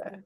Okay.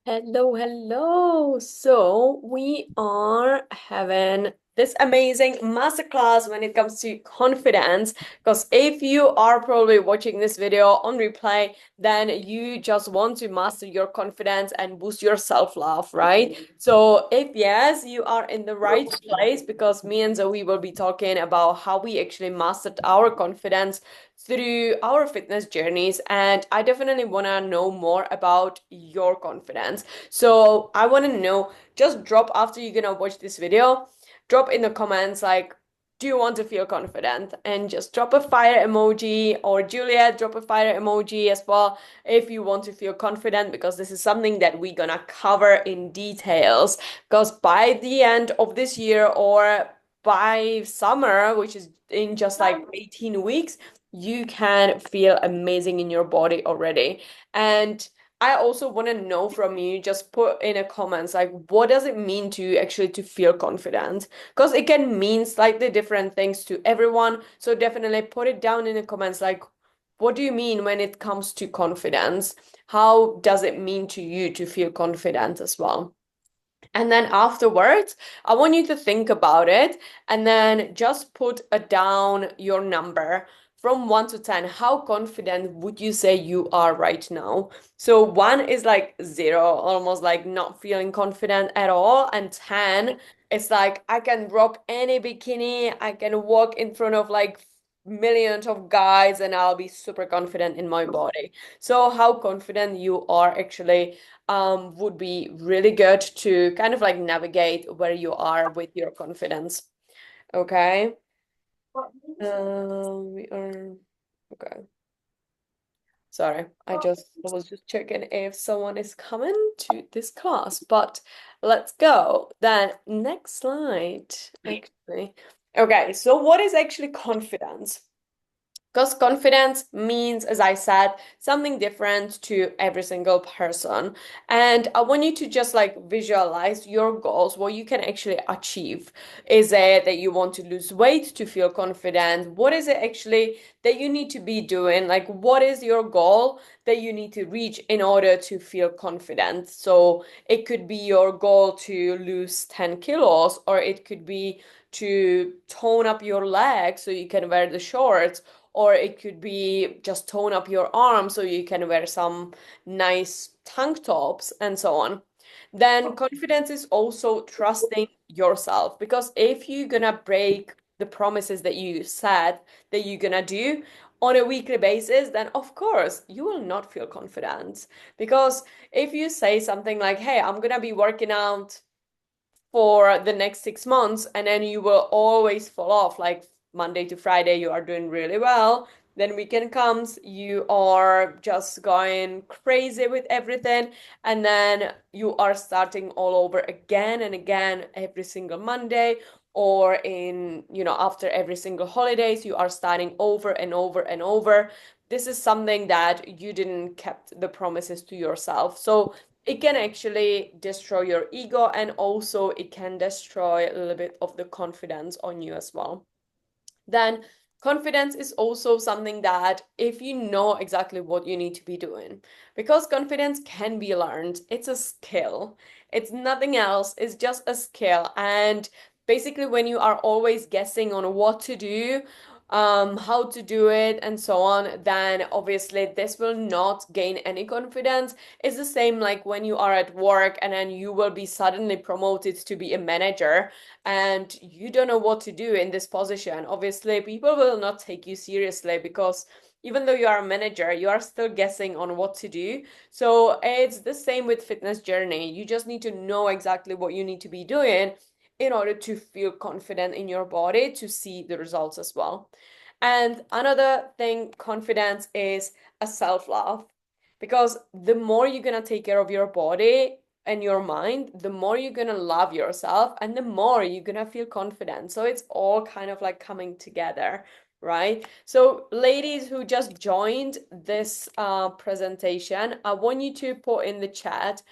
Hello, hello. So we are having this amazing masterclass when it comes to confidence. Because if you are probably watching this video on replay, then you just want to master your confidence and boost your self-love, right? So if yes, you are in the right place because me and Zoe will be talking about how we actually mastered our confidence through our fitness journeys. And I definitely want to know more about your confidence. So I want to know, just drop after you're gonna watch this video, drop in the comments like, do you want to feel confident? And just drop a fire emoji, or Juliet, drop a fire emoji as well if you want to feel confident, because this is something that we're gonna cover in details. Because by the end of this year or by summer, which is in just like 18 weeks, you can feel amazing in your body already. And I also want to know from you, just put in a comments like what does it mean to you actually to feel confident? Because it can mean slightly different things to everyone. So definitely put it down in the comments like what do you mean when it comes to confidence? How does it mean to you to feel confident as well? And then afterwards, I want you to think about it and then just put a down your number from 1 to 10. How confident would you say you are right now? So 1 is like 0, almost like not feeling confident at all. And 10 is like I can rock any bikini, I can walk in front of like millions of guys and I'll be super confident in my body. So how confident you are actually would be really good to kind of like navigate where you are with your confidence. Okay. We are okay. Sorry, I was just checking if someone is coming to this class, but let's go. Then next slide, actually. Okay, so what is actually confidence? Because confidence means, as I said, something different to every single person. And I want you to just like visualize your goals, what you can actually achieve. Is it that you want to lose weight to feel confident? What is it actually that you need to be doing? Like, what is your goal that you need to reach in order to feel confident? So it could be your goal to lose 10 kilos, or it could be to tone up your legs so you can wear the shorts, or it could be just tone up your arms so you can wear some nice tank tops and so on. Then confidence is also trusting yourself, because if you're gonna break the promises that you said that you're gonna do on a weekly basis, then of course you will not feel confident. Because if you say something like, hey, I'm gonna be working out for the next 6 months, and then you will always fall off. Like Monday to Friday, you are doing really well. Then weekend comes, you are just going crazy with everything, and then you are starting all over again and again every single Monday, or after every single holidays, you are starting over and over and over. This is something that you didn't kept the promises to yourself. So it can actually destroy your ego, and also it can destroy a little bit of the confidence on you as well. Then confidence is also something that if you know exactly what you need to be doing, because confidence can be learned, it's a skill. It's nothing else, it's just a skill. And basically, when you are always guessing on what to do, how to do it, and so on, then obviously this will not gain any confidence. It's the same like when you are at work and then you will be suddenly promoted to be a manager and you don't know what to do in this position. Obviously, people will not take you seriously, because even though you are a manager, you are still guessing on what to do. So it's the same with fitness journey. You just need to know exactly what you need to be doing in order to feel confident in your body to see the results as well. And another thing, confidence is a self-love. Because the more you're gonna take care of your body and your mind, the more you're gonna love yourself and the more you're gonna feel confident. So it's all kind of like coming together, right? So, ladies who just joined this presentation, I want you to put in the chat,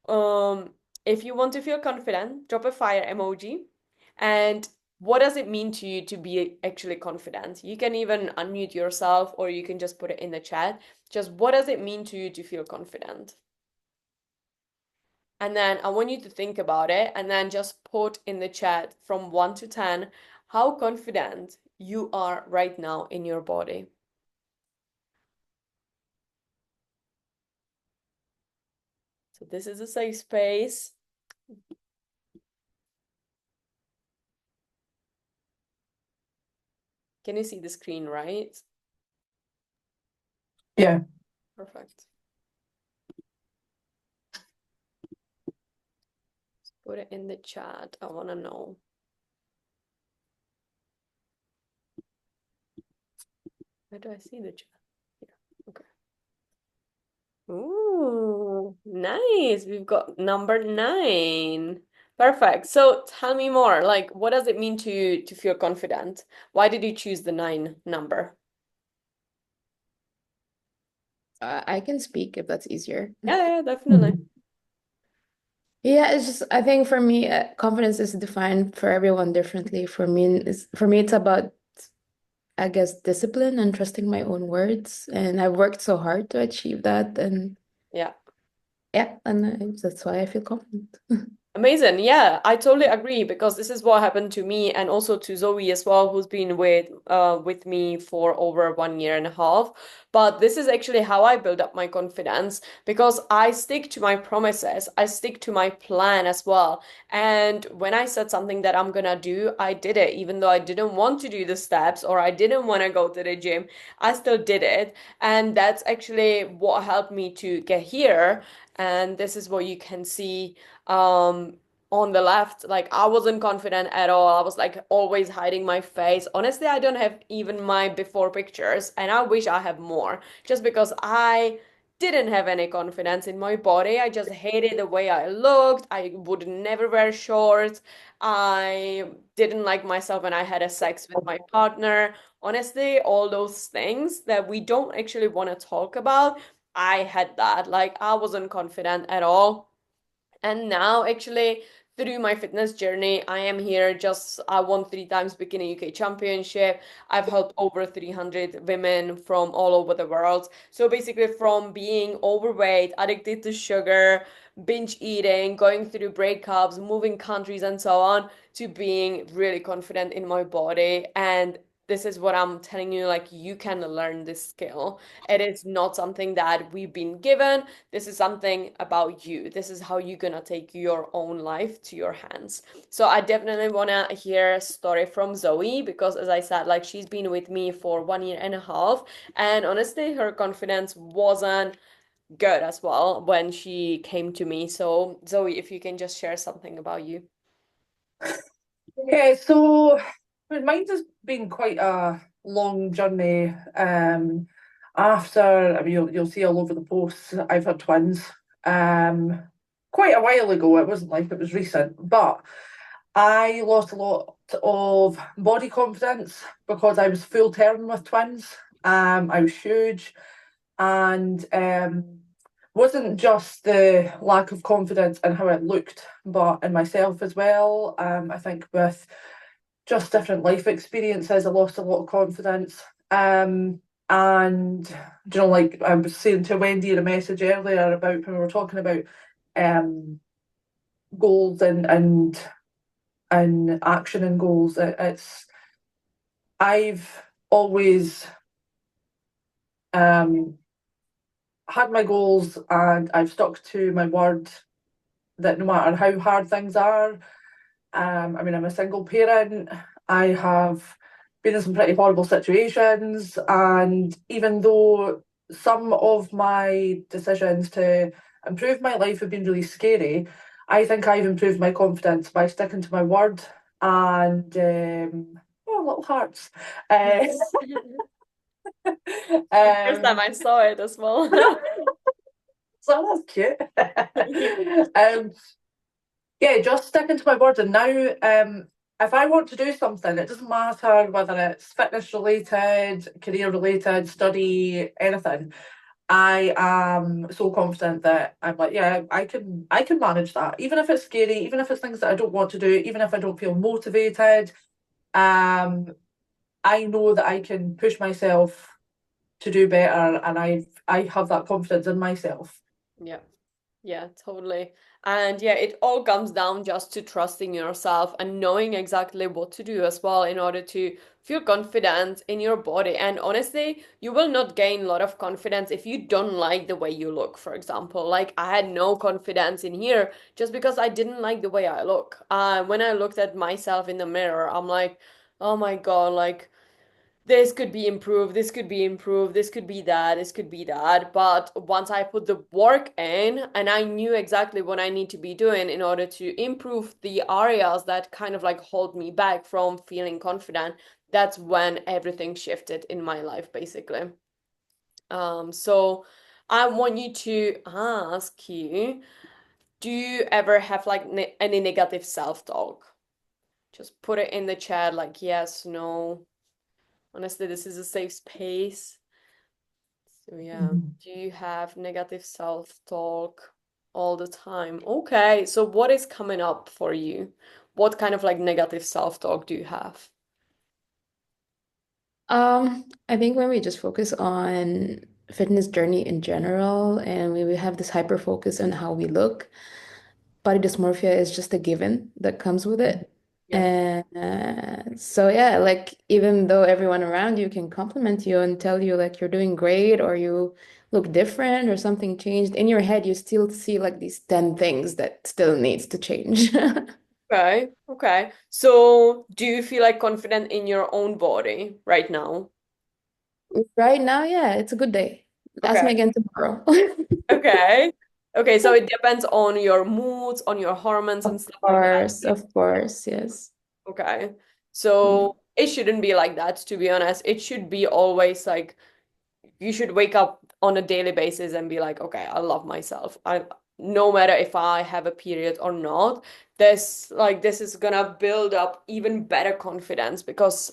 um, if you want to feel confident, drop a fire emoji. And what does it mean to you to be actually confident? You can even unmute yourself or you can just put it in the chat. Just what does it mean to you to feel confident? And then I want you to think about it and then just put in the chat from 1 to 10 how confident you are right now in your body. So this is a safe space. Can you see the screen, right? Yeah. Perfect. Put it in the chat. I want to know. Where do I see the chat? Here. Okay. Ooh, nice. We've got number 9. Perfect. So tell me more. Like, what does it mean to feel confident? Why did you choose the 9 number? I can speak if that's easier. Yeah, definitely. Yeah, it's just I think for me, confidence is defined for everyone differently. For me, it's about I guess discipline and trusting my own words, and I've worked so hard to achieve that, and Yeah. yeah, and that's why I feel confident. Amazing. Yeah, I totally agree because this is what happened to me and also to Zoe as well, who's been with me for over 1 year and a half. But this is actually how I build up my confidence because I stick to my promises. I stick to my plan as well. And when I said something that I'm gonna do, I did it, even though I didn't want to do the steps or I didn't want to go to the gym. I still did it. And that's actually what helped me to get here. And this is what you can see on the left. Like I wasn't confident at all. I was like always hiding my face. Honestly, I don't have even my before pictures and I wish I have more just because I didn't have any confidence in my body. I just hated the way I looked. I would never wear shorts. I didn't like myself when I had a sex with my partner. Honestly, all those things that we don't actually want to talk about, I had that. Like I wasn't confident at all. And now, actually, through my fitness journey, I am here. Just I won 3 times Bikini UK Championship. I've helped over 300 women from all over the world. So basically, from being overweight, addicted to sugar, binge eating, going through breakups, moving countries, and so on, to being really confident in my body. And this is what I'm telling you, like you can learn this skill. It is not something that we've been given. This is something about you. This is how you're gonna take your own life to your hands. So I definitely wanna hear a story from Zoe because as I said, like she's been with me for 1 year and a half, and honestly, her confidence wasn't good as well when she came to me. So Zoe, if you can just share something about you. Yeah, so mine has been quite a long journey. After, I mean, you'll see all over the posts, I've had twins. Um, Quite a while ago. It wasn't like it was recent, but I lost a lot of body confidence because I was full term with twins. I was huge, and wasn't just the lack of confidence in how it looked, but in myself as well. I think with just different life experiences, I lost a lot of confidence. And like I was saying to Wendy in a message earlier about when we were talking about um goals and action and goals. It's I've always um had my goals and I've stuck to my word that no matter how hard things are, I mean, I'm a single parent. I have been in some pretty horrible situations, and even though some of my decisions to improve my life have been really scary, I think I've improved my confidence by sticking to my word and oh, little hearts. Uh, The first time um, I saw it as well. so that's cute. um, yeah, just sticking to my word. And now, if I want to do something, it doesn't matter whether it's fitness related, career related, study, anything. I am so confident that I'm like, yeah, I can manage that. Even if it's scary, even if it's things that I don't want to do, even if I don't feel motivated, Um, I know that I can push myself to do better, and I have that confidence in myself. Yeah. Yeah, totally. And yeah, it all comes down just to trusting yourself and knowing exactly what to do as well in order to feel confident in your body. And honestly, you will not gain a lot of confidence if you don't like the way you look, for example. Like I had no confidence in here just because I didn't like the way I look. When I looked at myself in the mirror, I'm like, oh my God, like this could be improved, this could be improved, this could be that, this could be that. But once I put the work in and I knew exactly what I need to be doing in order to improve the areas that kind of like hold me back from feeling confident, that's when everything shifted in my life, basically. So I want you to ask you, do you ever have like ne any negative self-talk? Just put it in the chat, like yes, no. Honestly, this is a safe space. So yeah, Mhm. do you have negative self-talk all the time? Okay, so what is coming up for you? What kind of like negative self-talk do you have? I think when we just focus on fitness journey in general and we have this hyper focus on how we look, body dysmorphia is just a given that comes with it. Yeah. And so yeah, like even though everyone around you can compliment you and tell you like you're doing great or you look different or something changed, in your head you still see like these 10 things that still needs to change. Okay, okay. So do you feel like confident in your own body right now? Right now, yeah, it's a good day. Ask me Okay, again tomorrow. okay. Okay, so it depends on your moods, on your hormones and stuff like that. Of course, yes. Okay. Mm. So it shouldn't be like that, to be honest. It should be always like you should wake up on a daily basis and be like, okay, I love myself. I no matter if I have a period or not, this is gonna build up even better confidence because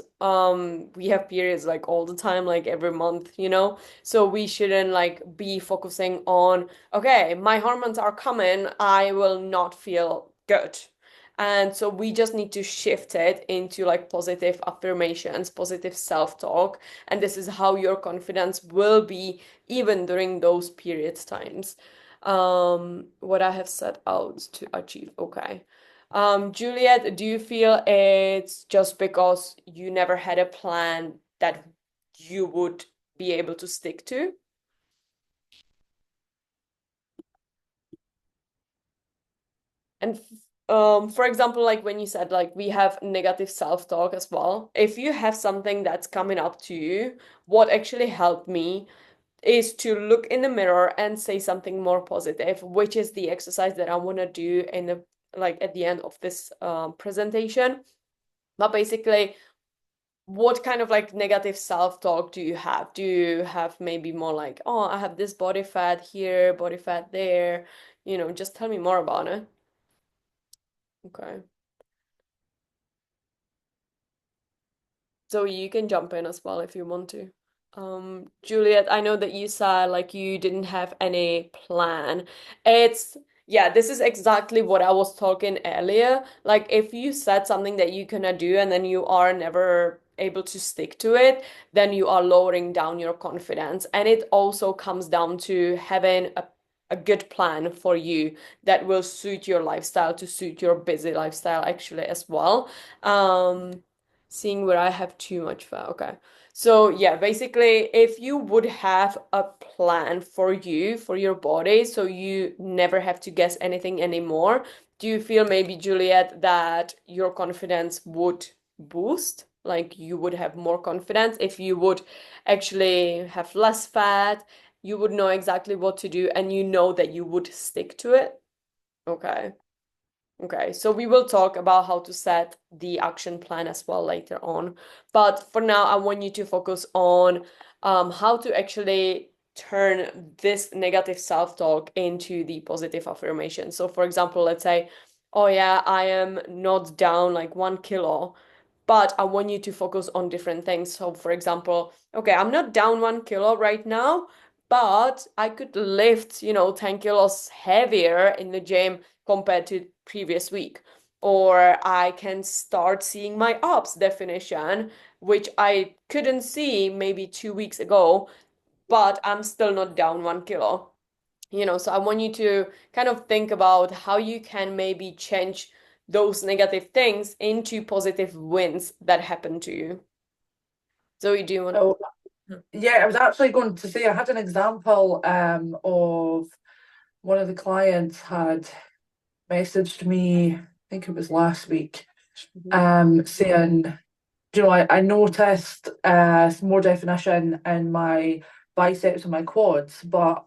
we have periods like all the time, like every month, you know? So we shouldn't like be focusing on, okay, my hormones are coming, I will not feel good. And so we just need to shift it into like positive affirmations, positive self-talk, and this is how your confidence will be even during those periods times. What I have set out to achieve. Okay. Juliet, do you feel it's just because you never had a plan that you would be able to stick to? And for example, like when you said like we have negative self-talk as well. If you have something that's coming up to you, what actually helped me is to look in the mirror and say something more positive, which is the exercise that I want to do in the like at the end of this presentation. But basically, what kind of like negative self-talk do you have? Do you have maybe more like, oh, I have this body fat here, body fat there? Just tell me more about it. Okay. So you can jump in as well if you want to. Juliet, I know that you said like you didn't have any plan. Yeah, this is exactly what I was talking earlier. Like if you said something that you cannot do and then you are never able to stick to it, then you are lowering down your confidence. And it also comes down to having a good plan for you that will suit your lifestyle, to suit your busy lifestyle actually as well. Um, Seeing where I have too much fat. Okay. So yeah, basically, if you would have a plan for you, for your body, so you never have to guess anything anymore, do you feel maybe, Juliet, that your confidence would boost? Like you would have more confidence if you would actually have less fat, you would know exactly what to do, and you know that you would stick to it? Okay. Okay, so we will talk about how to set the action plan as well later on. But for now, I want you to focus on how to actually turn this negative self-talk into the positive affirmation. So, for example, let's say, oh yeah, I am not down like 1 kilo, but I want you to focus on different things. So, for example, okay, I'm not down 1 kilo right now, but I could lift, 10 kilos heavier in the gym compared to previous week. or I can start seeing my abs definition, which I couldn't see maybe 2 weeks ago, but I'm still not down 1 kilo. So I want you to kind of think about how you can maybe change those negative things into positive wins that happen to you. Zoe, do you want? So yeah, I was actually going to say I had an example of one of the clients had messaged me, I think it was last week, Mhm. saying, I noticed some more definition in my biceps and my quads, but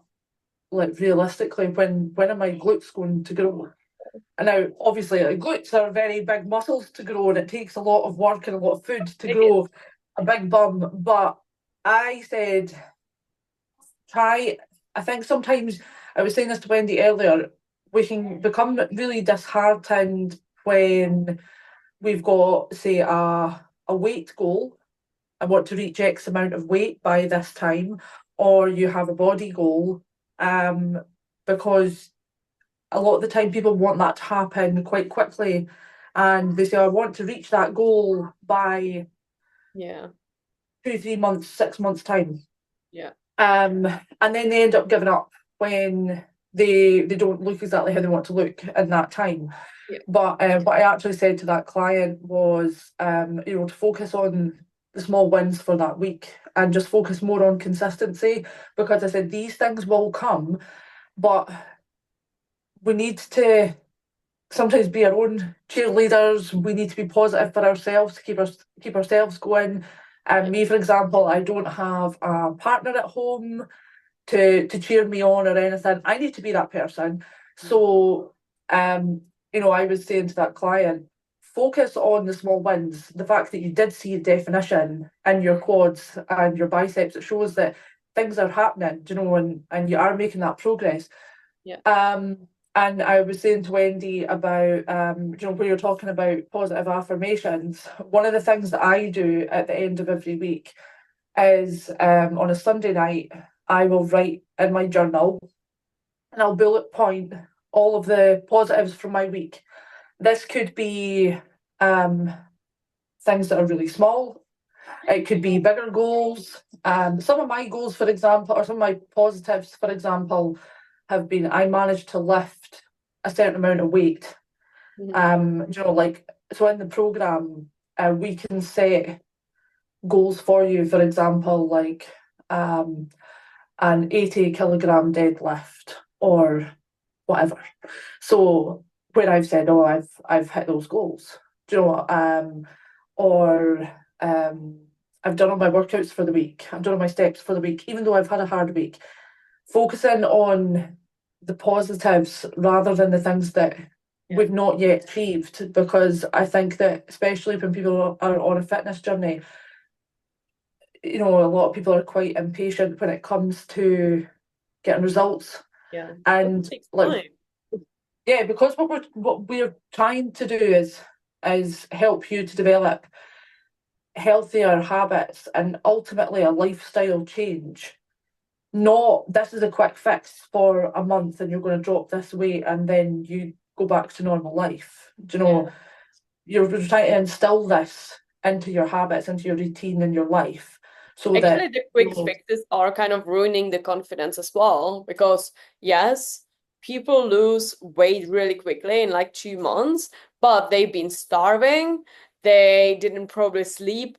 like realistically, when are my glutes going to grow? And now, obviously, like, glutes are very big muscles to grow, and it takes a lot of work and a lot of food to Take it. grow a big bum. But I said, try. I think sometimes I was saying this to Wendy earlier. We can become really disheartened when we've got, say, a weight goal. I want to reach X amount of weight by this time, or you have a body goal, um, because a lot of the time people want that to happen quite quickly, and they say, I want to reach that goal by Yeah, 2, 3 months, 6 months time. yeah, And then they end up giving up when they don't look exactly how they want to look in that time. yeah, But what I actually said to that client was, to focus on the small wins for that week and just focus more on consistency, because I said these things will come, but we need to sometimes be our own cheerleaders. We need to be positive for ourselves to keep ourselves going. yeah, And me, for example, I don't have a partner at home to cheer me on or anything. I need to be that person. mm, So, I was saying to that client, focus on the small wins. The fact that you did see a definition in your quads and your biceps, it shows that things are happening, and you are making that progress. yeah, And I was saying to Wendy about, when you're talking about positive affirmations, one of the things that I do at the end of every week is, on a Sunday night, I will write in my journal and I'll bullet point all of the positives from my week. This could be um, things that are really small. It could be bigger goals. Some of my goals, for example, or some of my positives, for example, have been I managed to lift a certain amount of weight. mhm, So in the program, we can set goals for you, for example, like an 80 kilogram deadlift or whatever. So where I've said, oh, I've hit those goals. Do you know what? Or I've done all my workouts for the week. I've done all my steps for the week, even though I've had a hard week. Focusing on the positives rather than the things that yeah, we've not yet achieved, because I think that especially when people are on a fitness journey, a lot of people are quite impatient when it comes to getting results. yeah. It And takes like, time. yeah, because what we're trying to do is help you to develop healthier habits and ultimately a lifestyle change. Not this is a quick fix for a month and you're going to drop this weight and then you go back to normal life. Yeah. You're trying to instill this into your habits, into your routine in your life, so Actually, that the quick fixes are kind of ruining the confidence as well because, yes, people lose weight really quickly in like 2 months, but they've been starving. They didn't probably sleep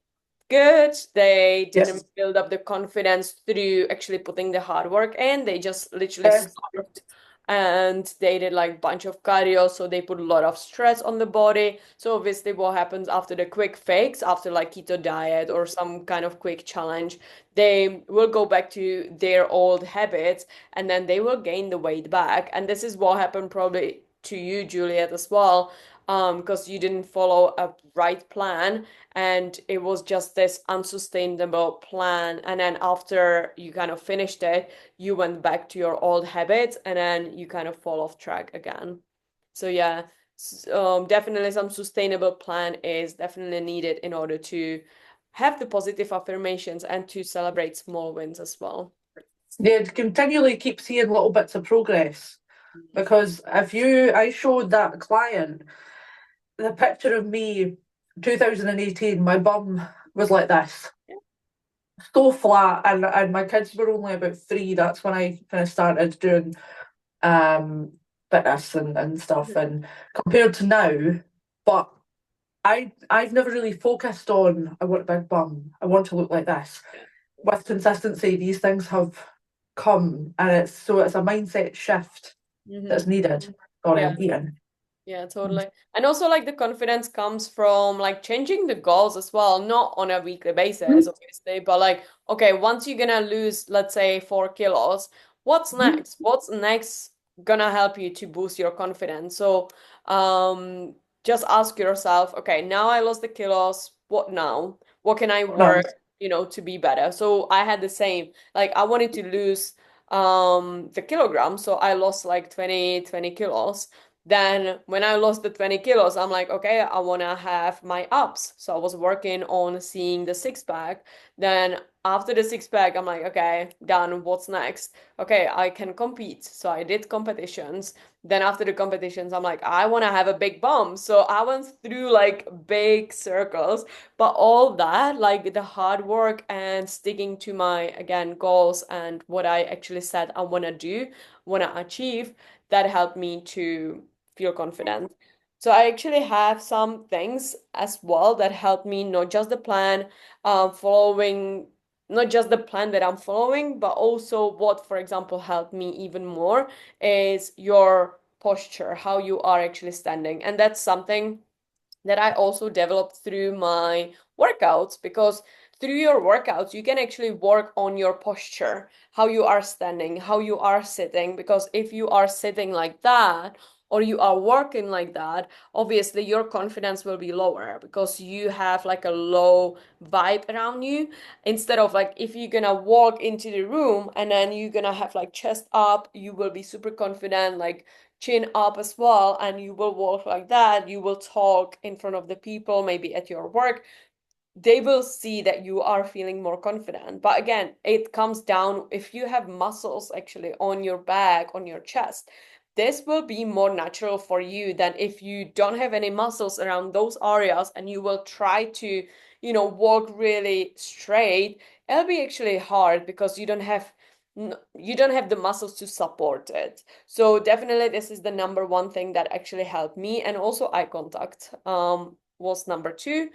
good. They didn't yes, build up the confidence through actually putting the hard work in. They just literally yes, starved and they did like bunch of cardio, so they put a lot of stress on the body. So obviously what happens after the quick fix, after like keto diet or some kind of quick challenge, they will go back to their old habits and then they will gain the weight back. And this is what happened probably to you, Juliet, as well, because you didn't follow a right plan and it was just this unsustainable plan. And then after you kind of finished it, you went back to your old habits and then you kind of fall off track again. So yeah, definitely some sustainable plan is definitely needed in order to have the positive affirmations and to celebrate small wins as well. yeah, to continually keep seeing little bits of progress. Because I showed that client the picture of me 2018, my bum was like this, so flat, and my kids were only about 3. That's when I kind of started doing um fitness and stuff, Mhm. and compared to now, but I've never really focused on I want a big bum, I want to look like this. Yeah. With consistency, these things have come, and it's a mindset shift that's Hmm. needed. Sorry, Yeah. I'm eating. Yeah, totally. And also like the confidence comes from like changing the goals as well, not on a weekly basis, Mhm, obviously, but like, okay, once you're gonna lose, let's say 4 kilos, what's mhm. next? What's next gonna help you to boost your confidence? So, just ask yourself, okay, now I lost the kilos, what now? What can I No, work, to be better? So I had the same, like I wanted to lose the kilograms, so I lost like 20 kilos. Then when I lost the 20 kilos, I'm like, okay, I want to have my abs. So I was working on seeing the six pack. Then after the six pack, I'm like, okay, done. What's next? Okay, I can compete. So I did competitions. Then after the competitions, I'm like, I want to have a big bum. So I went through like big circles, but all that, like the hard work and sticking to my, again, goals and what I actually said I want to do, want to achieve, that helped me to feel confident. So I actually have some things as well that help me, not just the plan, following, not just the plan that I'm following, but also what, for example, helped me even more is your posture, how you are actually standing. And that's something that I also developed through my workouts, because through your workouts you can actually work on your posture, how you are standing, how you are sitting, because if you are sitting like that or you are working like that, obviously your confidence will be lower because you have like a low vibe around you. Instead of like if you're gonna walk into the room and then you're gonna have like chest up, you will be super confident, like chin up as well, and you will walk like that. You will talk in front of the people, maybe at your work. They will see that you are feeling more confident. But again, it comes down if you have muscles actually on your back, on your chest. This will be more natural for you than if you don't have any muscles around those areas and you will try to, walk really straight. It'll be actually hard because you don't have the muscles to support it. So definitely this is the number one thing that actually helped me. And also eye contact was number two.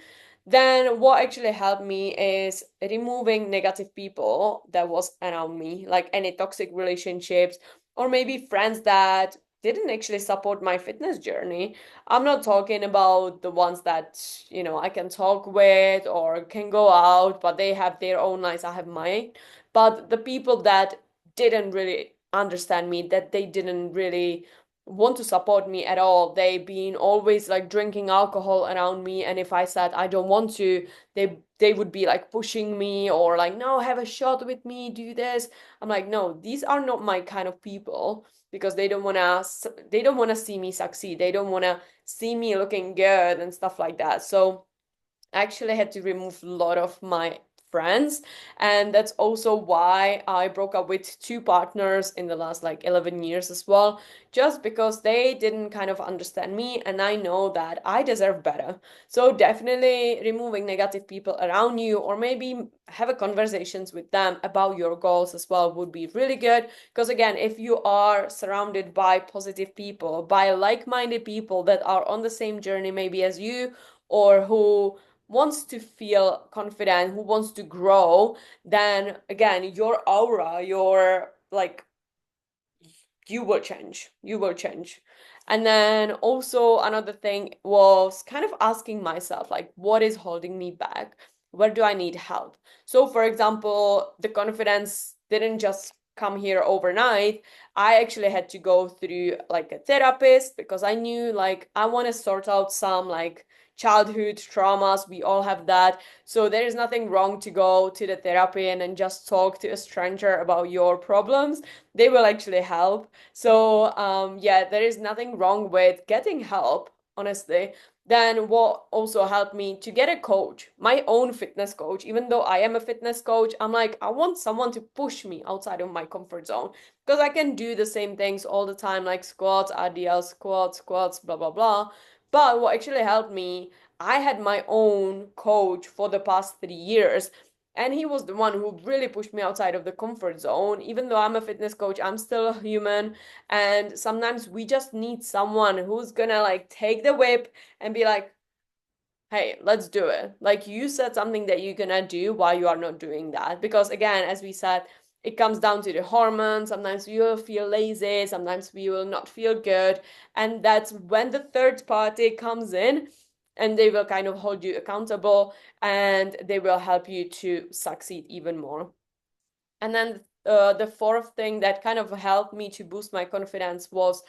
Then what actually helped me is removing negative people that was around me, like any toxic relationships or maybe friends that didn't actually support my fitness journey. I'm not talking about the ones that, I can talk with or can go out, but they have their own lives, I have mine. But the people that didn't really understand me, that they didn't really want to support me at all. They been always like drinking alcohol around me, and if I said I don't want to, they would be like pushing me or like, no, have a shot with me, do this. I'm like, no, these are not my kind of people, because they don't want to see me succeed. They don't want to see me looking good and stuff like that. So I actually had to remove a lot of my friends, and that's also why I broke up with two partners in the last like 11 years as well, just because they didn't kind of understand me, and I know that I deserve better. So definitely removing negative people around you, or maybe have a conversations with them about your goals as well, would be really good. Because again, if you are surrounded by positive people, by like-minded people that are on the same journey maybe as you, or who wants to feel confident, who wants to grow, then again, your aura, your like, you will change. You will change. And then also another thing was kind of asking myself, like, what is holding me back? Where do I need help? So, for example, the confidence didn't just come here overnight. I actually had to go through like a therapist because I knew like I want to sort out some like childhood traumas. We all have that. So there is nothing wrong to go to the therapy and then just talk to a stranger about your problems. They will actually help. So, yeah, there is nothing wrong with getting help, honestly. Then, what also helped me to get a coach, my own fitness coach, even though I am a fitness coach, I'm like, I want someone to push me outside of my comfort zone because I can do the same things all the time, like squats, RDL, squats, blah, blah, blah. But what actually helped me, I had my own coach for the past 3 years. And he was the one who really pushed me outside of the comfort zone. Even though I'm a fitness coach, I'm still a human. And sometimes we just need someone who's gonna like take the whip and be like, hey, let's do it. Like you said something that you're gonna do while you are not doing that. Because again, as we said, it comes down to the hormones. Sometimes we will feel lazy, sometimes we will not feel good. And that's when the third party comes in and they will kind of hold you accountable and they will help you to succeed even more. And then the fourth thing that kind of helped me to boost my confidence was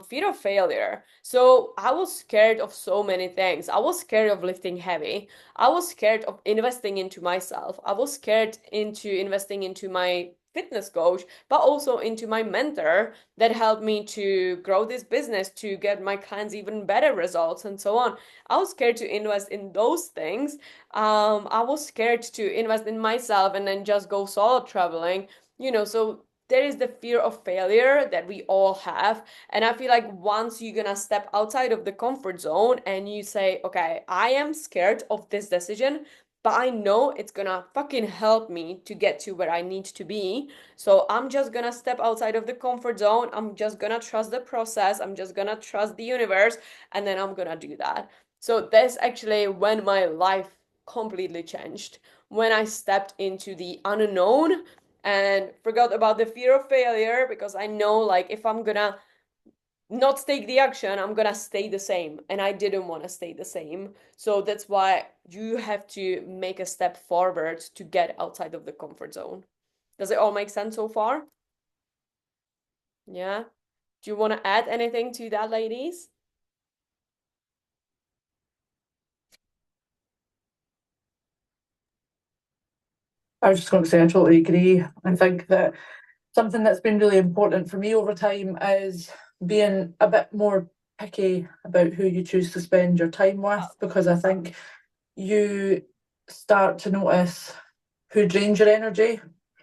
fear of failure. So I was scared of so many things. I was scared of lifting heavy. I was scared of investing into myself. I was scared into investing into my fitness coach, but also into my mentor that helped me to grow this business, to get my clients even better results, and so on. I was scared to invest in those things. I was scared to invest in myself and then just go solo traveling, so there is the fear of failure that we all have. And I feel like once you're gonna step outside of the comfort zone and you say, okay, I am scared of this decision, but I know it's gonna fucking help me to get to where I need to be. So I'm just gonna step outside of the comfort zone. I'm just gonna trust the process. I'm just gonna trust the universe, and then I'm gonna do that. So that's actually when my life completely changed, when I stepped into the unknown and forgot about the fear of failure, because I know like if I'm gonna not take the action, I'm gonna stay the same. And I didn't want to stay the same. So that's why you have to make a step forward to get outside of the comfort zone. Does it all make sense so far? Yeah. Do you want to add anything to that, ladies? I was just going to say I totally agree. I think that something that's been really important for me over time is being a bit more picky about who you choose to spend your time with, because I think you start to notice who drains your energy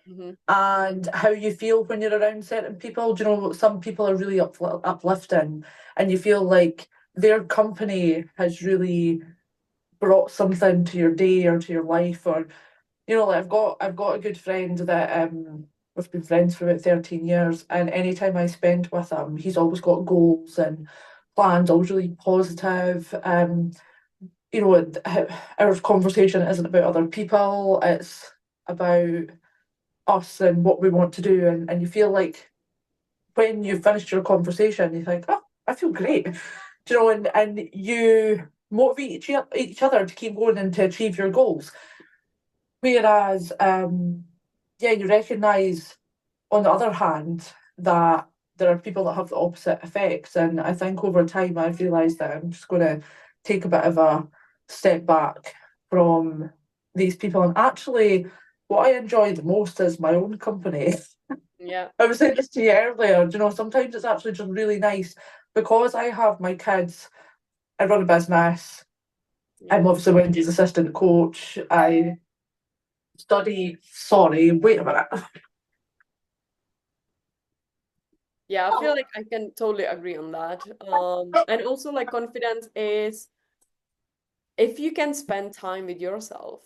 Mm-hmm. and how you feel when you're around certain people. Do you know, some people are really uplifting, and you feel like their company has really brought something to your day or to your life. Or like I've got a good friend that we've been friends for about 13 years, and anytime I spend with him, he's always got goals and plans, always really positive. Our conversation isn't about other people, it's about us and what we want to do. And you feel like when you've finished your conversation, you think, oh, I feel great. And you motivate each other to keep going and to achieve your goals. Whereas, yeah, you recognise, on the other hand, that there are people that have the opposite effects. And I think over time I've realised that I'm just going to take a bit of a step back from these people. And actually, what I enjoy the most is my own company. Yeah. I was saying this to you earlier, sometimes it's actually just really nice because I have my kids, I run a business, Yeah. I'm obviously Wendy's assistant coach, I sorry, wait a minute. Yeah, I feel like I can totally agree on that. And also like confidence is if you can spend time with yourself,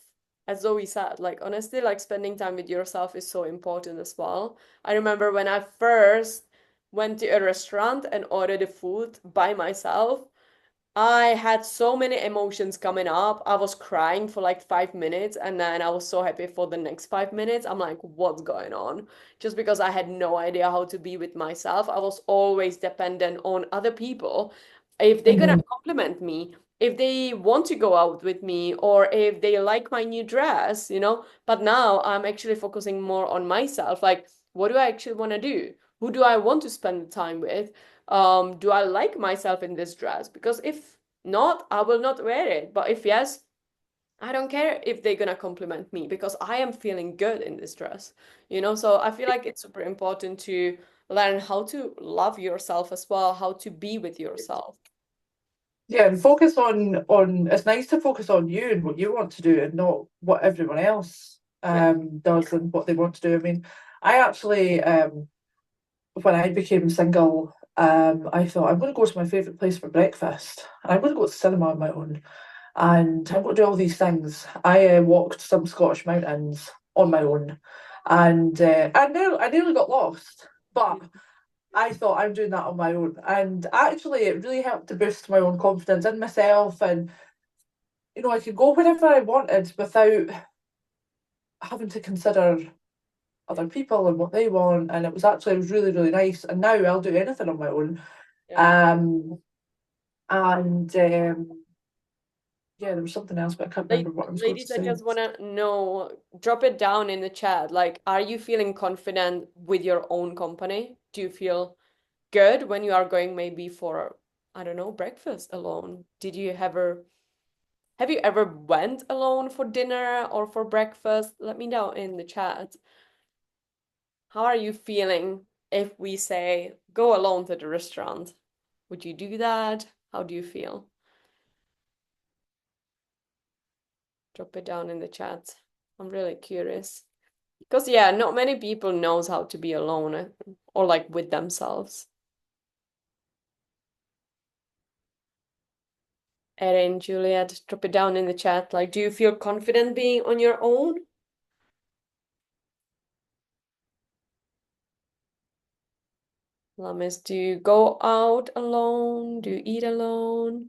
as Zoe said, like honestly, like spending time with yourself is so important as well. I remember when I first went to a restaurant and ordered the food by myself, I had so many emotions coming up. I was crying for like 5 minutes and then I was so happy for the next 5 minutes. I'm like, what's going on? Just because I had no idea how to be with myself. I was always dependent on other people. If they're gonna Mhm. compliment me, if they want to go out with me, or if they like my new dress. But now I'm actually focusing more on myself. Like, what do I actually want to do? Who do I want to spend the time with? Do I like myself in this dress? Because if not, I will not wear it. But if yes, I don't care if they're gonna compliment me because I am feeling good in this dress. So I feel like it's super important to learn how to love yourself as well, how to be with yourself. Yeah, and focus on it's nice to focus on you and what you want to do and not what everyone else Yeah. does and what they want to do. I mean, I actually when I became single, I thought I'm going to go to my favourite place for breakfast, and I'm going to go to cinema on my own, and I'm going to do all these things. I walked some Scottish mountains on my own, and I nearly got lost, but I thought I'm doing that on my own, and actually, it really helped to boost my own confidence in myself, and I could go wherever I wanted without having to consider other people and what they want, and it was really really nice. And now I'll do anything on my own. Yeah. Um, and Yeah, there was something else, but I can't remember what I was going to Ladies, I say. just want to know, drop it down in the chat. Like, are you feeling confident with your own company? Do you feel good when you are going maybe for, I don't know, breakfast alone? Have you ever went alone for dinner or for breakfast? Let me know in the chat. How are you feeling if we say go alone to the restaurant? Would you do that? How do you feel? Drop it down in the chat. I'm really curious. Because yeah, not many people knows how to be alone or like with themselves. Erin, Juliet, drop it down in the chat. Like, do you feel confident being on your own? Lamis, do you go out alone? Do you eat alone?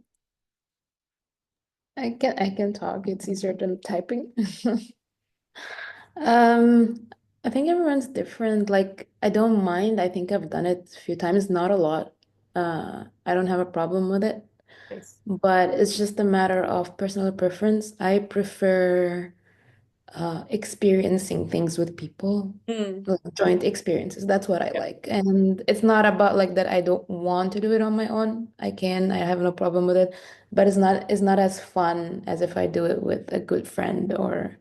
I can talk. It's easier than typing. Um, I think everyone's different. Like, I don't mind. I think I've done it a few times, not a lot. I don't have a problem with it, Nice. but it's just a matter of personal preference. I prefer experiencing things with people, Hmm. like joint experiences. That's what I Yeah. like. And it's not about like that I don't want to do it on my own. I have no problem with it, but it's not as fun as if I do it with a good friend or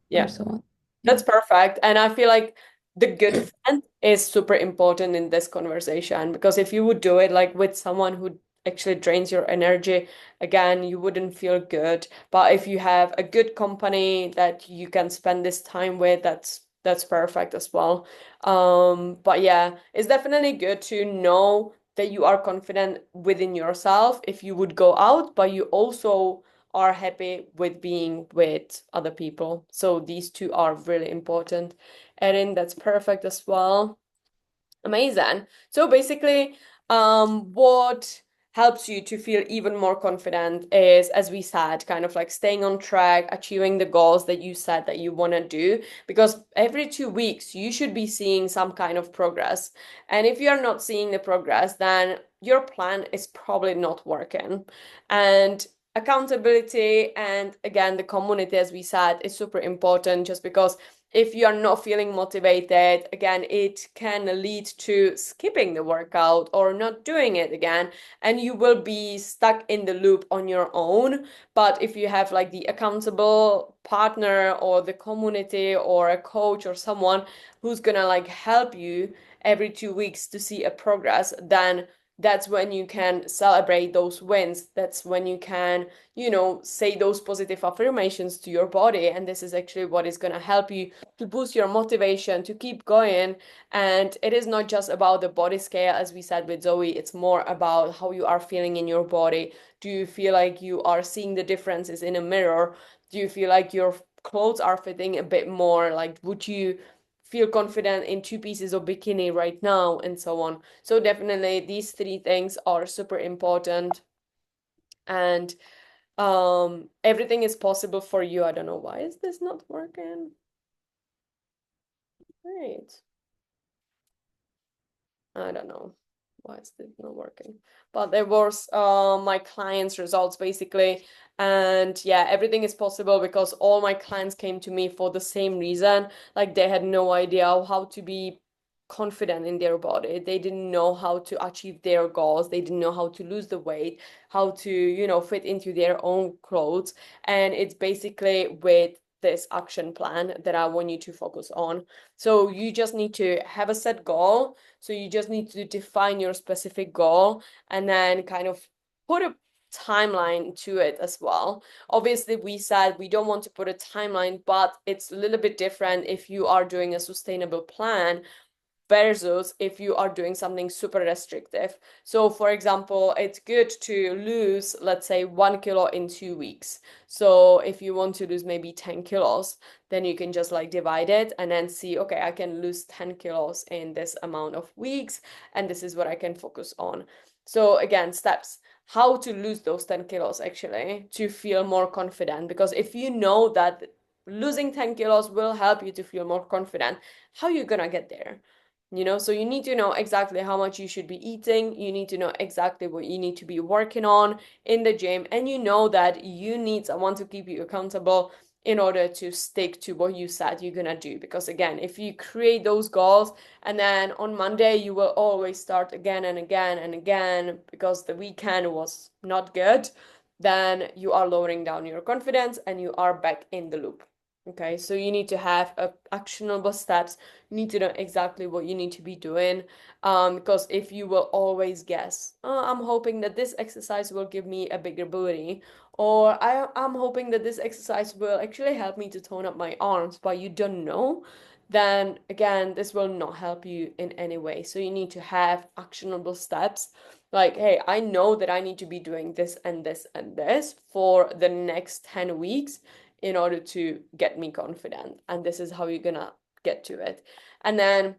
Yeah. so on. Yeah. That's perfect. And I feel like the good friend is super important in this conversation because if you would do it like with someone who actually drains your energy, again, you wouldn't feel good. But if you have a good company that you can spend this time with, that's perfect as well. But yeah, it's definitely good to know that you are confident within yourself if you would go out, but you also are happy with being with other people. So these two are really important. Erin, that's perfect as well. Amazing. So basically, what helps you to feel even more confident is, as we said, kind of like staying on track, achieving the goals that you said that you want to do. Because every 2 weeks, you should be seeing some kind of progress. And if you're not seeing the progress, then your plan is probably not working. And accountability and again, the community, as we said, is super important just because if you are not feeling motivated, again, it can lead to skipping the workout or not doing it again, and you will be stuck in the loop on your own. But if you have like the accountable partner or the community or a coach or someone who's gonna like help you every 2 weeks to see a progress, then that's when you can celebrate those wins. That's when you can, say those positive affirmations to your body. And this is actually what is going to help you to boost your motivation to keep going. And it is not just about the body scale, as we said with Zoe, it's more about how you are feeling in your body. Do you feel like you are seeing the differences in a mirror? Do you feel like your clothes are fitting a bit more? Like, would you feel confident in two pieces of bikini right now, and so on? So, definitely, these three things are super important. And everything is possible for you. I don't know why is this not working. Great. I don't know why is this not working. But there was my clients' results basically. And yeah, everything is possible because all my clients came to me for the same reason. Like they had no idea how to be confident in their body. They didn't know how to achieve their goals. They didn't know how to lose the weight, how to, fit into their own clothes. And it's basically with this action plan that I want you to focus on. So you just need to have a set goal, so you just need to define your specific goal and then kind of put a timeline to it as well. Obviously, we said we don't want to put a timeline, but it's a little bit different if you are doing a sustainable plan versus if you are doing something super restrictive. So, for example, it's good to lose, let's say, 1 kilo in 2 weeks. So, if you want to lose maybe 10 kilos, then you can just like divide it and then see, okay, I can lose 10 kilos in this amount of weeks, and this is what I can focus on. So, again, steps. How to lose those 10 kilos actually to feel more confident. Because if you know that losing 10 kilos will help you to feel more confident, how are you gonna get there? So you need to know exactly how much you should be eating. You need to know exactly what you need to be working on in the gym. And you know that you need someone to keep you accountable in order to stick to what you said you're gonna do. Because again, if you create those goals and then on Monday you will always start again and again and again because the weekend was not good, then you are lowering down your confidence and you are back in the loop. Okay, so you need to have actionable steps. You need to know exactly what you need to be doing. Because if you will always guess, oh, I'm hoping that this exercise will give me a bigger booty, or I'm hoping that this exercise will actually help me to tone up my arms, but you don't know, then again, this will not help you in any way. So you need to have actionable steps. Like, hey, I know that I need to be doing this and this and this for the next 10 weeks in order to get me confident. And this is how you're gonna get to it. And then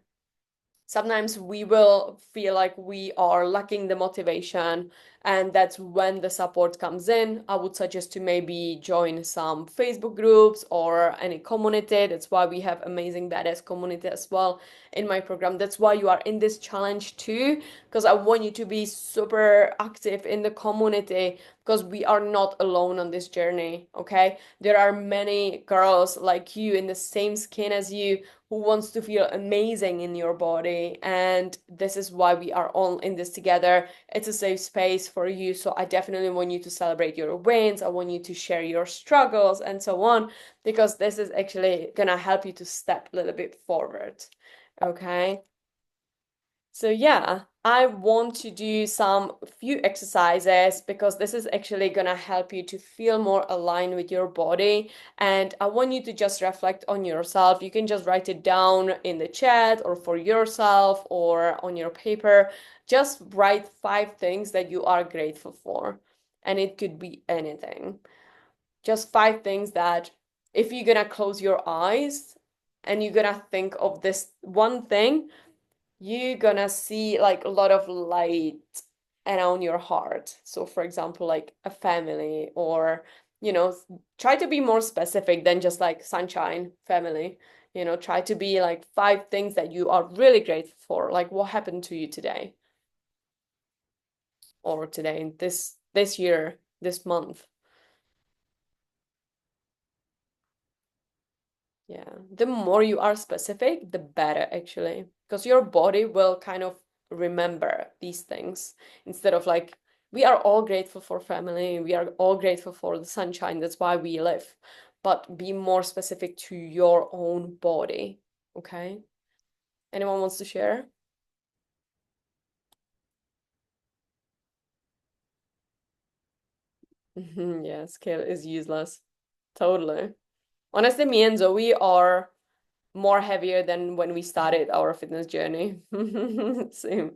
sometimes we will feel like we are lacking the motivation, and that's when the support comes in. I would suggest to maybe join some Facebook groups or any community. That's why we have amazing badass community as well in my program. That's why you are in this challenge too, because I want you to be super active in the community, because we are not alone on this journey. Okay, there are many girls like you in the same skin as you who wants to feel amazing in your body. And this is why we are all in this together. It's a safe space for you. So I definitely want you to celebrate your wins. I want you to share your struggles and so on, because this is actually gonna help you to step a little bit forward. Okay. So yeah, I want to do some few exercises because this is actually gonna help you to feel more aligned with your body. And I want you to just reflect on yourself. You can just write it down in the chat or for yourself or on your paper. Just write 5 things that you are grateful for. And it could be anything. Just 5 things that if you're gonna close your eyes and you're gonna think of this one thing, you're gonna see like a lot of light around your heart. So, for example, like a family, or, try to be more specific than just like sunshine, family. Try to be like 5 things that you are really grateful for. Like what happened to you today, or today, this year, this month. Yeah, the more you are specific, the better actually, because your body will kind of remember these things instead of like, we are all grateful for family, we are all grateful for the sunshine, that's why we live. But be more specific to your own body, okay? Anyone wants to share? Yeah, scale is useless. Totally. Honestly, me and Zoe are more heavier than when we started our fitness journey. Same.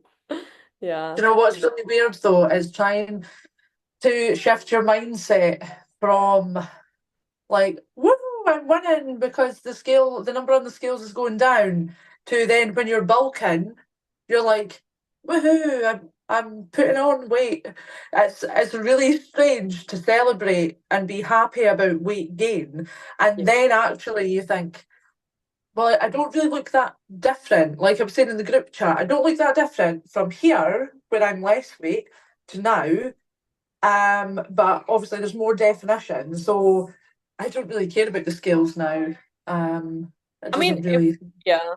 Yeah. Do you know what's really weird though is trying to shift your mindset from like, woo, I'm winning because the number on the scales is going down, to then when you're bulking, you're like, woohoo, I'm putting on weight. It's really strange to celebrate and be happy about weight gain. And Yeah. then actually you think, well, I don't really look that different. Like I was saying in the group chat, I don't look that different from here, where I'm less weight, to now. But obviously there's more definition, so I don't really care about the scales now. It I mean, doesn't if really yeah,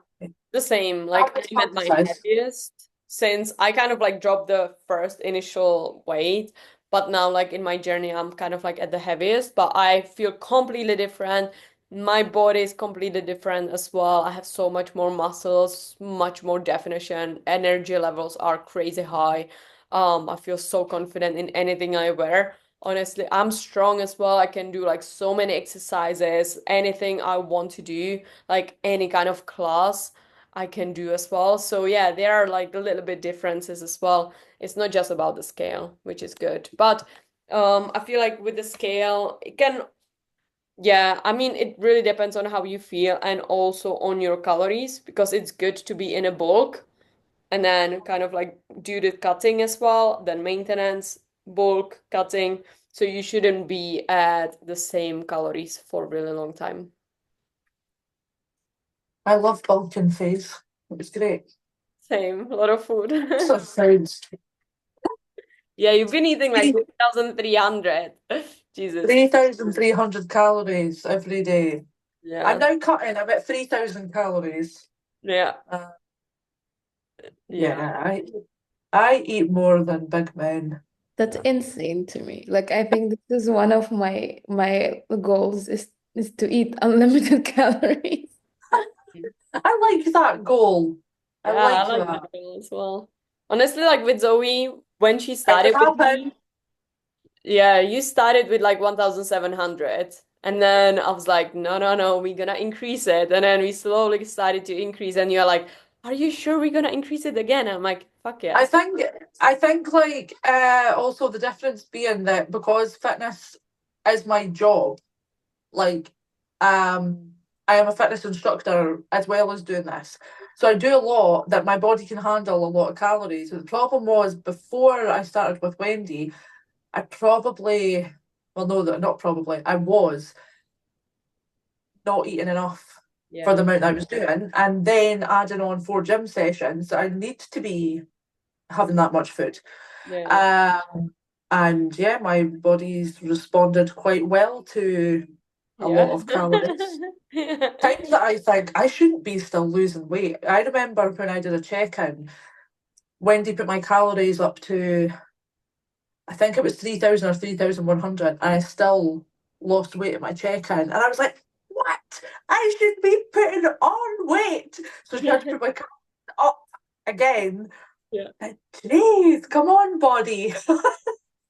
the same. Like happen I'm at my size. heaviest since I kind of like dropped the first initial weight, but now like in my journey, I'm kind of like at the heaviest, but I feel completely different. My body is completely different as well. I have so much more muscles, much more definition. Energy levels are crazy high. I feel so confident in anything I wear. Honestly, I'm strong as well. I can do like so many exercises, anything I want to do, like any kind of class. I can do as well. So yeah, there are like a little bit differences as well. It's not just about the scale, which is good. But I feel like with the scale, it can, yeah, I mean, it really depends on how you feel and also on your calories because it's good to be in a bulk and then kind of like do the cutting as well, then maintenance, bulk, cutting. So you shouldn't be at the same calories for a really long time. I love bulking phase. It was great. Same, a lot of food. So sounds Yeah, you've been eating like three 3,300. Jesus. 3,300 calories every day. I'm Yeah. now cutting. I'm at 3,000 calories. Yeah. Uh, Yeah. yeah, I eat more than big men. That's insane to me. Like I think this is one of my goals is to eat unlimited calories. I like that goal. I Yeah, I like like that. that girl as well. Honestly, like with Zoe, when she It could started with happen. me, yeah, you started with like 1,700. And then I was like, no, no, no, we're gonna increase it. And then we slowly started to increase. And you're like, are you sure we're gonna increase it again? I'm like, fuck I yes. think I think like also the difference being that because fitness is my job, like I am a fitness instructor as well as doing this. So I do a lot that my body can handle a lot of calories. But the problem was before I started with Wendy, I probably well no not probably, I was not eating enough for the Yeah, amount I was doing. And then adding on 4 gym sessions, I need to be having that much food. yeah, Um, and yeah, my body's responded quite well to a yeah. lot of calories. Times that I think I shouldn't be still losing weight. I remember when I did a check-in, Wendy put my calories up to, I think it was 3,000 or 3,100, and I still lost weight at my check-in. And I was like, what? I should be putting on weight. So she had to put my calories up again. Yeah. Like, jeez, come on, body. But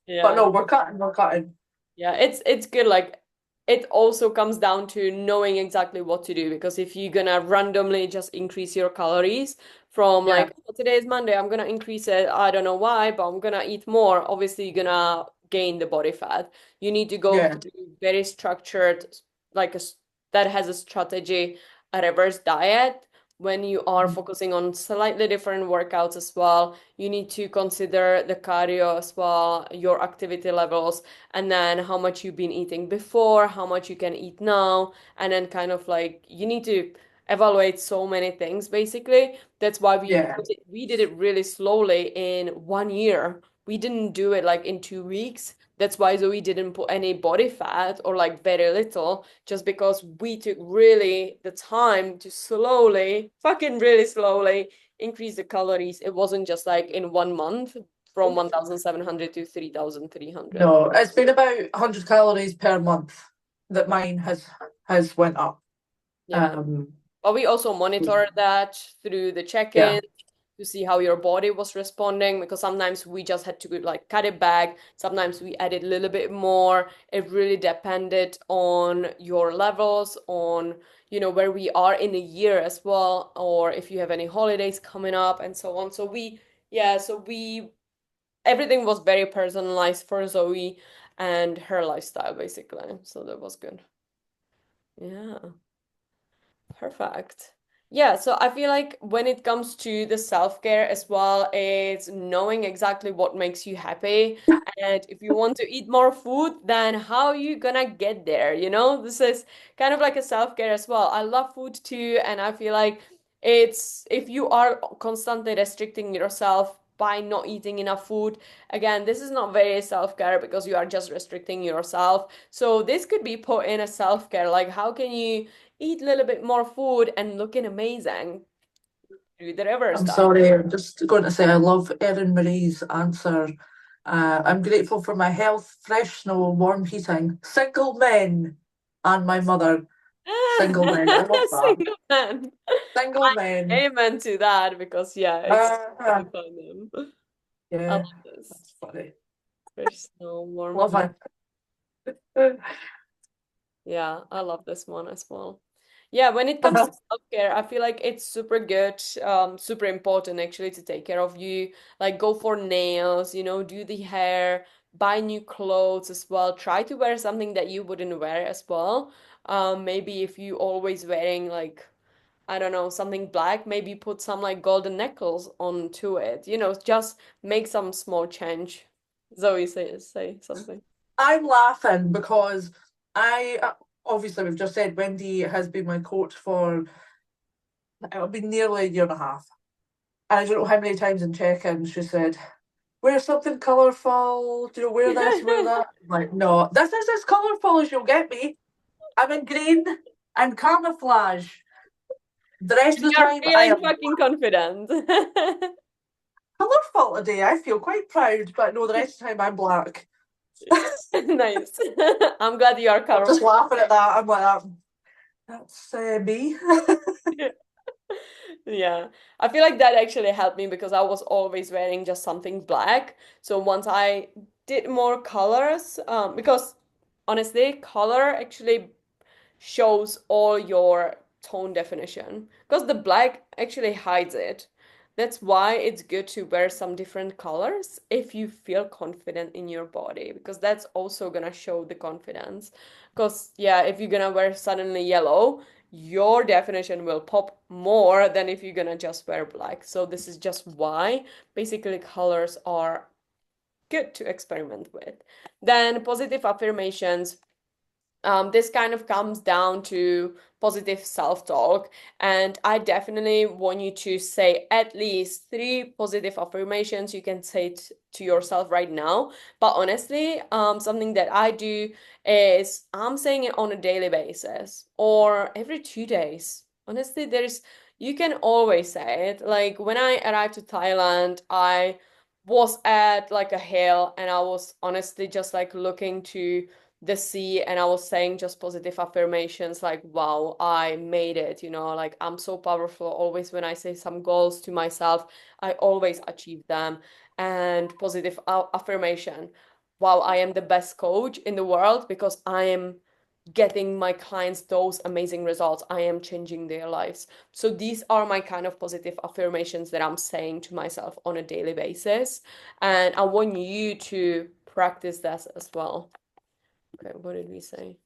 Yeah. no, we're cutting. Yeah, it's good. Like it also comes down to knowing exactly what to do because if you're gonna randomly just increase your calories from Yeah, like oh, today is Monday, I'm gonna increase it. I don't know why, but I'm gonna eat more. Obviously, you're gonna gain the body fat. You need to go yeah, through very structured, like that has a strategy, a reverse diet. When you are mhm, focusing on slightly different workouts as well, you need to consider the cardio as well, your activity levels and then how much you've been eating before, how much you can eat now, and then kind of like you need to evaluate so many things basically. That's why yeah. we did it really slowly in 1 year. We didn't do it like in 2 weeks. That's why Zoe didn't put any body fat or like very little, just because we took really the time to slowly, fucking really slowly increase the calories. It wasn't just like in 1 month from 1,700 to 3,300. No, it's been about 100 calories per month that mine has went up. Yeah. Um, But we also monitor that through the yeah, check-in to see how your body was responding because sometimes we just had to like cut it back. Sometimes we added a little bit more. It really depended on your levels, on, where we are in the year as well, or if you have any holidays coming up and so on. So everything was very personalized for Zoe and her lifestyle basically. So that was good. Yeah. Perfect. Yeah, so I feel like when it comes to the self-care as well, it's knowing exactly what makes you happy. And if you want to eat more food, then how are you gonna get there? This is kind of like a self-care as well. I love food too, and I feel like it's if you are constantly restricting yourself by not eating enough food, again, this is not very self-care because you are just restricting yourself. So this could be put in a self-care, like how can you eat a little bit more food and looking amazing through the reverse I'm diet. sorry. I'm just going to say I love Erin Marie's answer. I'm grateful for my health, fresh snow, warm heating, single men, and my mother. Single men. I love that. Single man. Single men. Amen to that because yeah, it's Uh, to find them. I yeah, love this. that's funny. There's no warm Love heat. it. Yeah, I love this one as well. Yeah, when it comes to self-care, I feel like it's super good, super important actually to take care of you. Like go for nails, do the hair, buy new clothes as well. Try to wear something that you wouldn't wear as well. Maybe if you always wearing like, I don't know, something black, maybe put some like golden necklace onto it. Just make some small change. Zoe say something. I'm laughing because obviously we've just said Wendy has been my coach for it'll be nearly a year and a half. And I don't know how many times in check-ins she said, wear something colourful, wear this, wear that. I'm like, no, this is as colourful as you'll get me. I'm in green and camouflage. The rest of the You're time I feeling am fucking confident. colourful today. I feel quite proud, but no, the rest of the time I'm black. Nice. I'm glad you are I'm just colorful. laughing at that. I'm like, that's me. Yeah. I feel like that actually helped me because I was always wearing just something black. So once I did more colors, because honestly, color actually shows all your tone definition because the black actually hides it. That's why it's good to wear some different colors if you feel confident in your body because that's also gonna show the confidence. Because, yeah, if you're gonna wear suddenly yellow, your definition will pop more than if you're gonna just wear black. So, this is just why basically colors are good to experiment with. Then, positive affirmations, this kind of comes down to positive self-talk, and I definitely want you to say at least three positive affirmations you can say to yourself right now. But honestly, something that I do is I'm saying it on a daily basis or every 2 days. Honestly, you can always say it. Like when I arrived to Thailand, I was at like a hill and I was honestly just like looking to the sea and I was saying just positive affirmations like, wow, I made it, like I'm so powerful. Always when I say some goals to myself, I always achieve them. And positive affirmation, wow, I am the best coach in the world because I am getting my clients those amazing results. I am changing their lives. So these are my kind of positive affirmations that I'm saying to myself on a daily basis. And I want you to practice this as well. Okay, what did we say?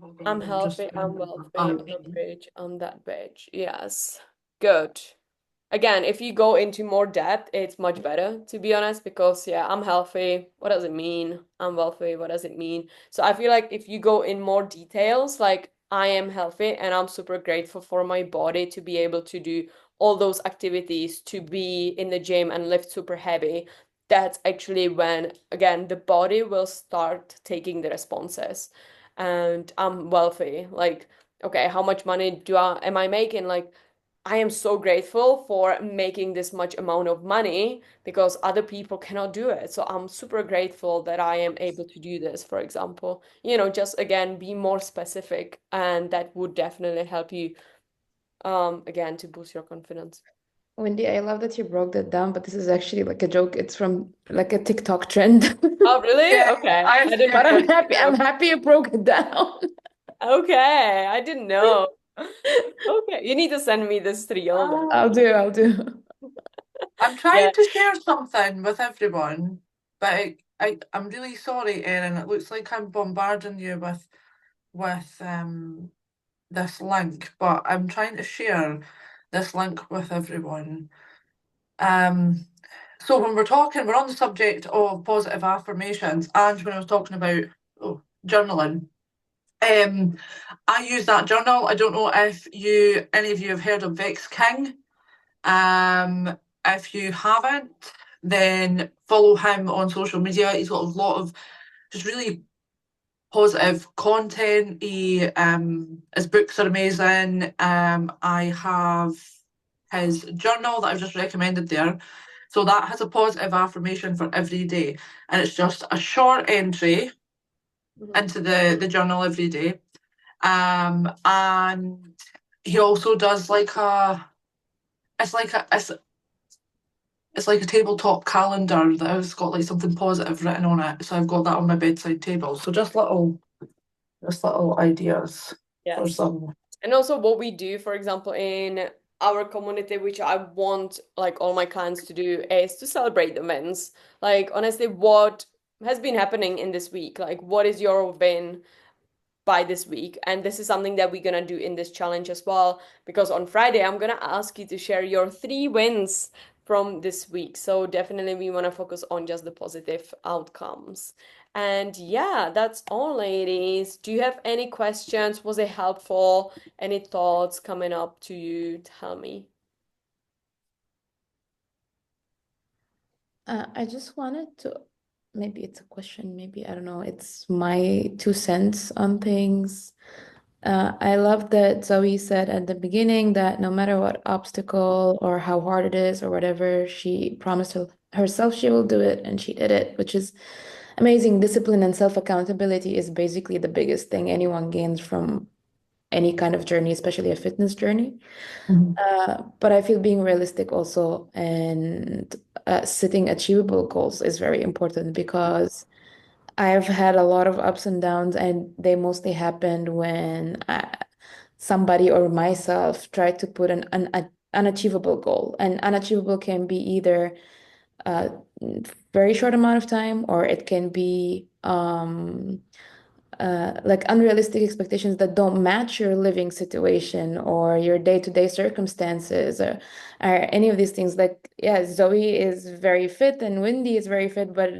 I'm I'm just healthy, I'm wealthy, I'm rich, I'm that bitch. Yes. Good. Again, if you go into more depth, it's much better, to be honest, because yeah, I'm healthy. What does it mean? I'm wealthy. What does it mean? So I feel like if you go in more details, like I am healthy and I'm super grateful for my body to be able to do all those activities, to be in the gym and lift super heavy, that's actually when, again, the body will start taking the responses. And I'm wealthy. Like, okay, how much money am I making? Like, I am so grateful for making this much amount of money because other people cannot do it. So I'm super grateful that I am able to do this, for example. Just again, be more specific, and that would definitely help you, again, to boost your confidence. Wendy, I love that you broke that down, but this is actually like a joke. It's from like a TikTok trend. Oh, really? Yeah, Okay. I I didn't But know. I'm happy. I'm happy you broke it down. Okay. I didn't know. Okay. You need to send me this reel then. I'll do. I'll do. I'm Yeah. trying to share something with everyone, but I'm really sorry, Erin. It looks like I'm bombarding you with this link, but I'm trying to share this link with everyone. Um, so when we're on the subject of positive affirmations, and when I was talking about journaling, um, I use that journal. I don't know if any of you have heard of Vex King. If you haven't, then follow him on social media. He's got a lot of just really positive content. His books are amazing. I have his journal that I've just recommended there. So that has a positive affirmation for every day, and it's just a short entry Mhm. into the journal every day. And he also does like a it's like a it's like a tabletop calendar that has got like something positive written on it. So I've got that on my bedside table. So just little ideas for Yes. some. And also what we do, for example, in our community, which I want like all my clients to do, is to celebrate the wins. Like honestly, what has been happening in this week? Like what is your win by this week? And this is something that we're gonna do in this challenge as well, because on Friday I'm gonna ask you to share your 3 wins from this week. So definitely we want to focus on just the positive outcomes. And yeah, that's all, ladies. Do you have any questions? Was it helpful? Any thoughts coming up to you? Tell me. I just wanted to, maybe it's a question, maybe, I don't know, it's my 2 cents on things. I love that Zoe said at the beginning that no matter what obstacle or how hard it is or whatever, she promised herself she will do it and she did it, which is amazing. Discipline and self-accountability is basically the biggest thing anyone gains from any kind of journey, especially a fitness journey. Mhm. But I feel being realistic also and setting achievable goals is very important because I've had a lot of ups and downs, and they mostly happened when somebody or myself tried to put an unachievable goal. And unachievable can be either a very short amount of time, or it can be like unrealistic expectations that don't match your living situation or your day-to-day circumstances or any of these things. Like, yeah, Zoe is very fit and Wendy is very fit, but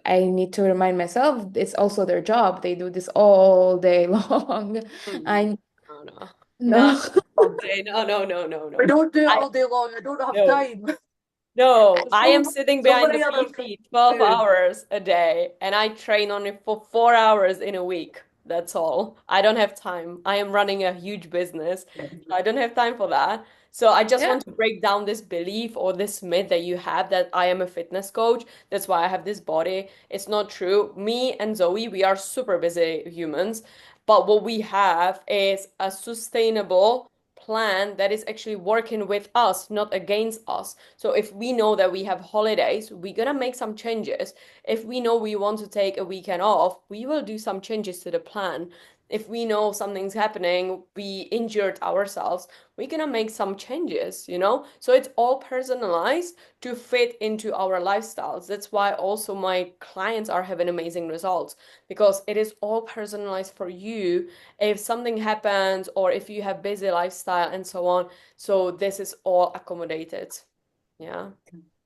I need to remind myself it's also their job. They do this all day long. Hmm. I No, no. No, know. no, no, no, no, We no. don't do it I all day long. I don't have no. time. No, I am So, sitting so behind the many other things PC to 12 do. hours a day and I train only for 4 hours in a week. That's all. I don't have time. I am running a huge business. I don't have time for that. So I just Yeah. want to break down this belief or this myth that you have that I am a fitness coach. That's why I have this body. It's not true. Me and Zoe, we are super busy humans, but what we have is a sustainable plan that is actually working with us, not against us. So if we know that we have holidays, we're gonna make some changes. If we know we want to take a weekend off, we will do some changes to the plan. If we know something's happening, we injured ourselves, we're gonna make some changes, you know? So it's all personalized to fit into our lifestyles. That's why also my clients are having amazing results because it is all personalized for you if something happens or if you have busy lifestyle and so on. So this is all accommodated. Yeah.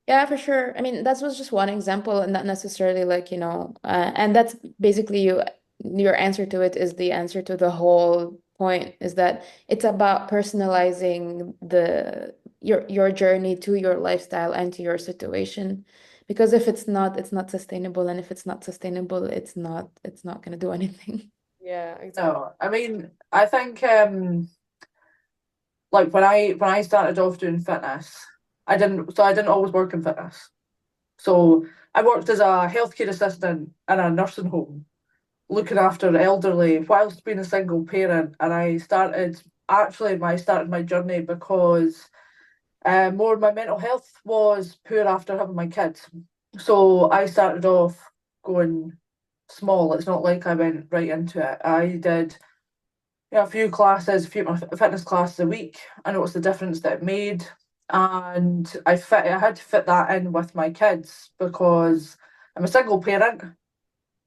Yeah, for sure. I mean, that was just one example, and not necessarily like, and that's basically your answer to it is the answer to the whole point, is that it's about personalizing your journey to your lifestyle and to your situation. Because if it's not sustainable, and if it's not sustainable, it's not gonna do anything. Yeah, exactly. No, I mean, I think like when I started off doing fitness, I didn't always work in fitness. So I worked as a healthcare assistant in a nursing home, looking after the elderly whilst being a single parent. And I started my journey because more my mental health was poor after having my kids. So I started off going small. It's not like I went right into it. I did a few classes, a few fitness classes a week. I noticed the difference that it made. And I had to fit that in with my kids because I'm a single parent.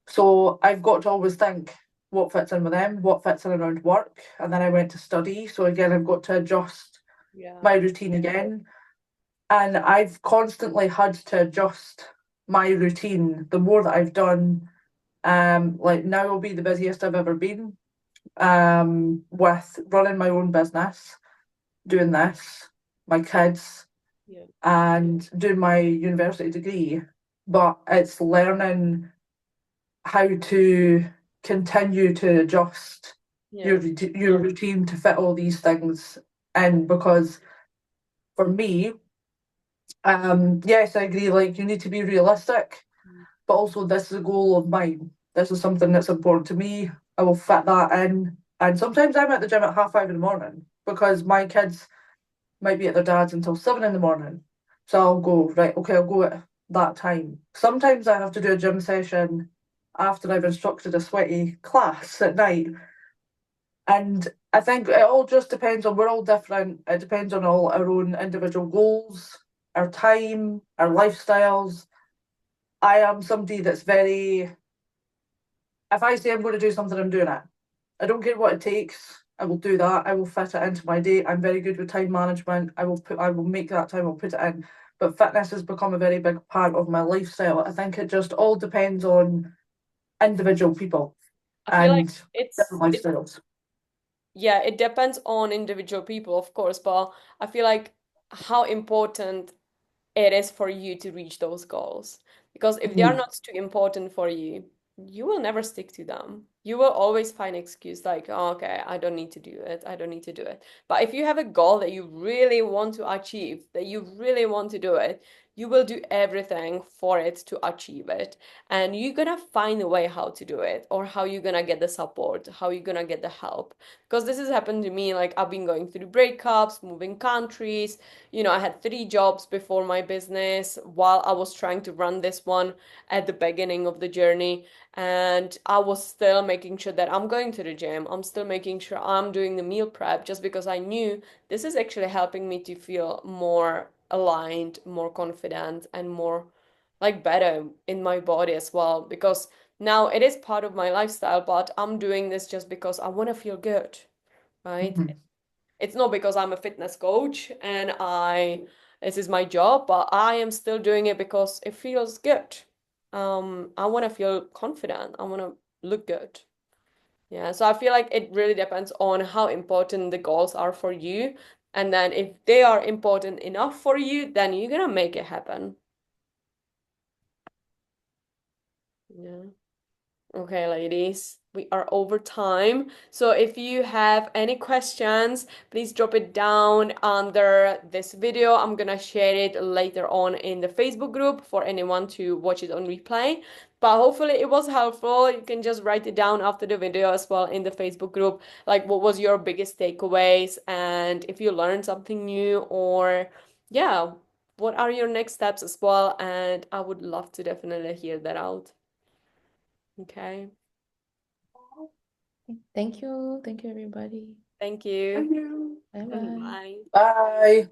So I've got to always think what fits in with them, what fits in around work. And then I went to study. So again, I've got to adjust Yeah. my routine again. And I've constantly had to adjust my routine. The more that I've done, like now will be the busiest I've ever been, with running my own business, doing this, my kids, Yeah. and doing my university degree. But it's learning how to continue to adjust Yeah. your routine to fit all these things in because for me, yes, I agree, like you need to be realistic, but also this is a goal of mine. This is something that's important to me. I will fit that in. And sometimes I'm at the gym at 5:30 in the morning because my kids might be at their dad's until 7 in the morning. So I'll go, right, okay, I'll go at that time. Sometimes I have to do a gym session after I've instructed a sweaty class at night. And I think it all just depends on, we're all different. It depends on all our own individual goals, our time, our lifestyles. I am somebody that's very, if I say I'm going to do something, I'm doing it. I don't care what it takes. I will do that. I will fit it into my day. I'm very good with time management. I will make that time, I'll put it in. But fitness has become a very big part of my lifestyle. I think it just all depends on individual people I feel like and different it's lifestyles. yeah, it depends on individual people, of course, but I feel like how important it is for you to reach those goals. Because if they are Mhm. not too important for you, you will never stick to them. You will always find excuse like, oh, okay, I don't need to do it. I don't need to do it. But if you have a goal that you really want to achieve, that you really want to do it, you will do everything for it to achieve it. And you're gonna find a way how to do it or how you're gonna get the support, how you're gonna get the help. Because this has happened to me, like I've been going through breakups, moving countries, I had three jobs before my business while I was trying to run this one at the beginning of the journey. And I was still making sure that I'm going to the gym. I'm still making sure I'm doing the meal prep just because I knew this is actually helping me to feel more aligned, more confident, and more like better in my body as well. Because now it is part of my lifestyle, but I'm doing this just because I want to feel good, right? Mhm. It's not because I'm a fitness coach and this is my job, but I am still doing it because it feels good. I want to feel confident. I want to look good. Yeah, so I feel like it really depends on how important the goals are for you. And then if they are important enough for you, then you're gonna make it happen. Yeah. Okay, ladies, we are over time. So if you have any questions, please drop it down under this video. I'm gonna share it later on in the Facebook group for anyone to watch it on replay. But hopefully it was helpful. You can just write it down after the video as well in the Facebook group, like what was your biggest takeaways and if you learned something new or yeah, what are your next steps as well? And I would love to definitely hear that out. Okay. Thank you. Thank you, everybody. Thank you. Thank you. Bye bye. Bye. Bye.